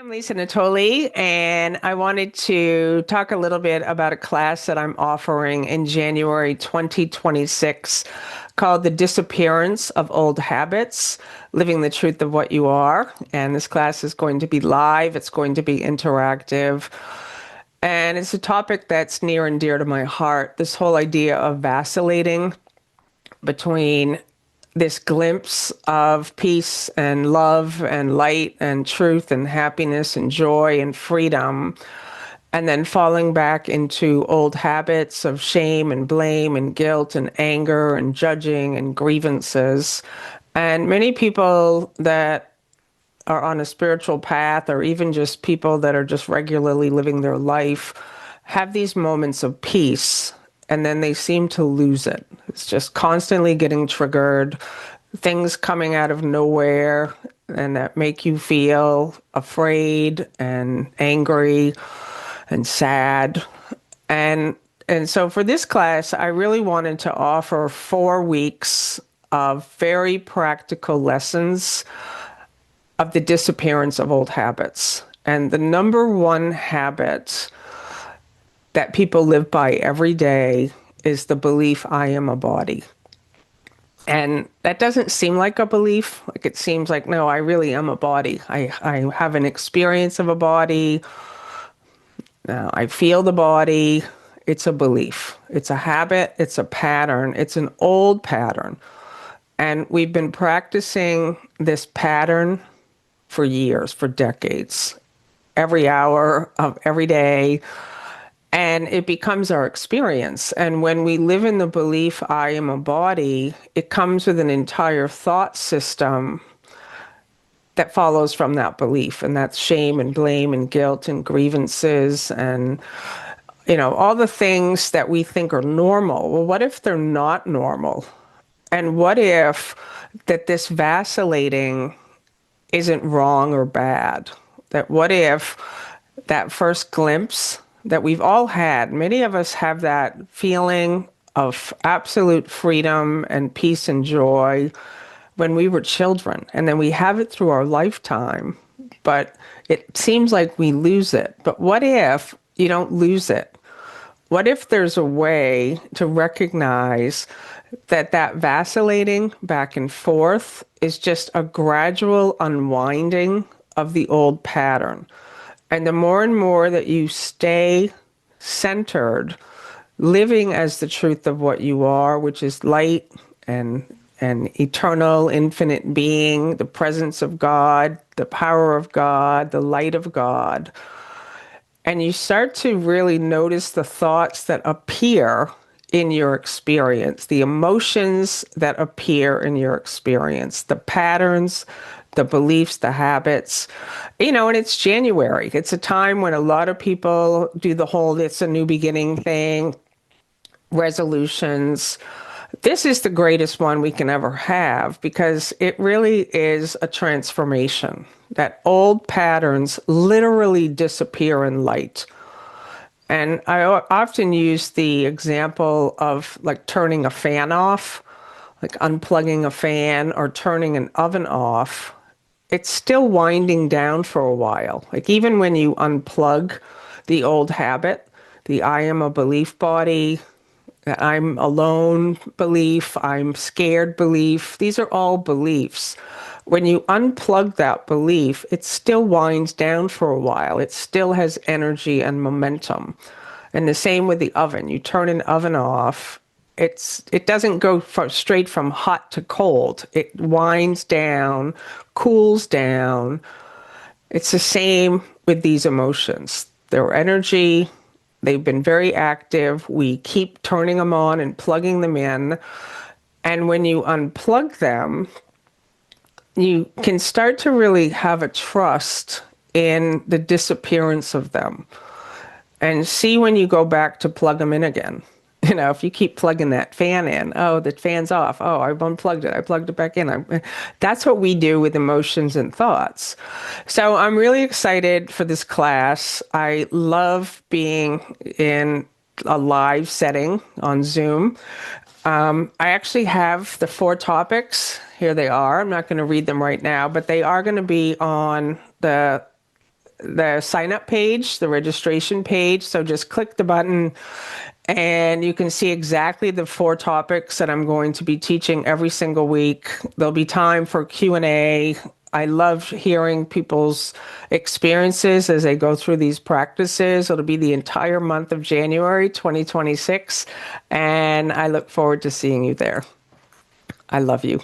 I'm Lisa Natoli, and I wanted to talk a little bit about a class that I'm offering in January 2026 called The Disappearance of Old Habits, Living the Truth of What You Are. And this class is going to be live, it's going to be interactive. And it's a topic that's near and dear to my heart. This whole idea of vacillating between this glimpse of peace and love and light and truth and happiness and joy and freedom, and then falling back into old habits of shame and blame and guilt and anger and judging and grievances. And many people that are on a spiritual path, or even just people that are just regularly living their life, have these moments of peace and then they seem to lose it. It's just constantly getting triggered, things coming out of nowhere and that make you feel afraid and angry and sad. And and so for this class, I really wanted to offer 4 weeks of very practical lessons of the disappearance of old habits. And the number one habit that people live by every day is the belief I am a body. And that doesn't seem like a belief. Like it seems like, no, I really am a body. I have an experience of a body. I feel the body. It's a belief. It's a habit. It's a pattern. It's an old pattern. And we've been practicing this pattern for years, for decades, every hour of every day. And it becomes our experience. And when we live in the belief, I am a body, it comes with an entire thought system that follows from that belief. And that's shame and blame and guilt and grievances and, all the things that we think are normal. Well, what if they're not normal? And what if that this vacillating isn't wrong or bad? That what if that first glimpse that we've all had, many of us have that feeling of absolute freedom and peace and joy when we were children. And then we have it through our lifetime, but it seems like we lose it. But what if you don't lose it? What if there's a way to recognize that that vacillating back and forth is just a gradual unwinding of the old pattern? And the more and more that you stay centered, living as the truth of what you are, which is light and eternal, infinite being, the presence of God, the power of God, the light of God, and you start to really notice the thoughts that appear in your experience, the emotions that appear in your experience, the patterns, the beliefs, the habits. And it's January. It's a time when a lot of people do the whole it's a new beginning thing, resolutions. This is the greatest one we can ever have because it really is a transformation. That old patterns literally disappear in light. And I often use the example of like turning a fan off, like unplugging a fan or turning an oven off. It's still winding down for a while. Like even when you unplug the old habit, the I am a belief body, I'm alone belief, I'm scared belief, these are all beliefs. When you unplug that belief, it still winds down for a while. It still has energy and momentum. And the same with the oven. You turn an oven off, it doesn't go straight from hot to cold. It winds down, cools down. It's the same with these emotions. Their energy, they've been very active. We keep turning them on and plugging them in. And when you unplug them, you can start to really have a trust in the disappearance of them and see when you go back to plug them in again. If you keep plugging that fan in, oh, the fan's off. Oh, I've unplugged it. I plugged it back in. That's what we do with emotions and thoughts. So I'm really excited for this class. I love being in a live setting on Zoom. I actually have the 4 topics. Here they are. I'm not going to read them right now, but they are going to be on the the sign up page, the registration page. So just click the button and you can see exactly the 4 topics that I'm going to be teaching every single week. There'll be time for Q&A. I love hearing people's experiences as they go through these practices. It'll be the entire month of January 2026, and I look forward to seeing you there. I love you.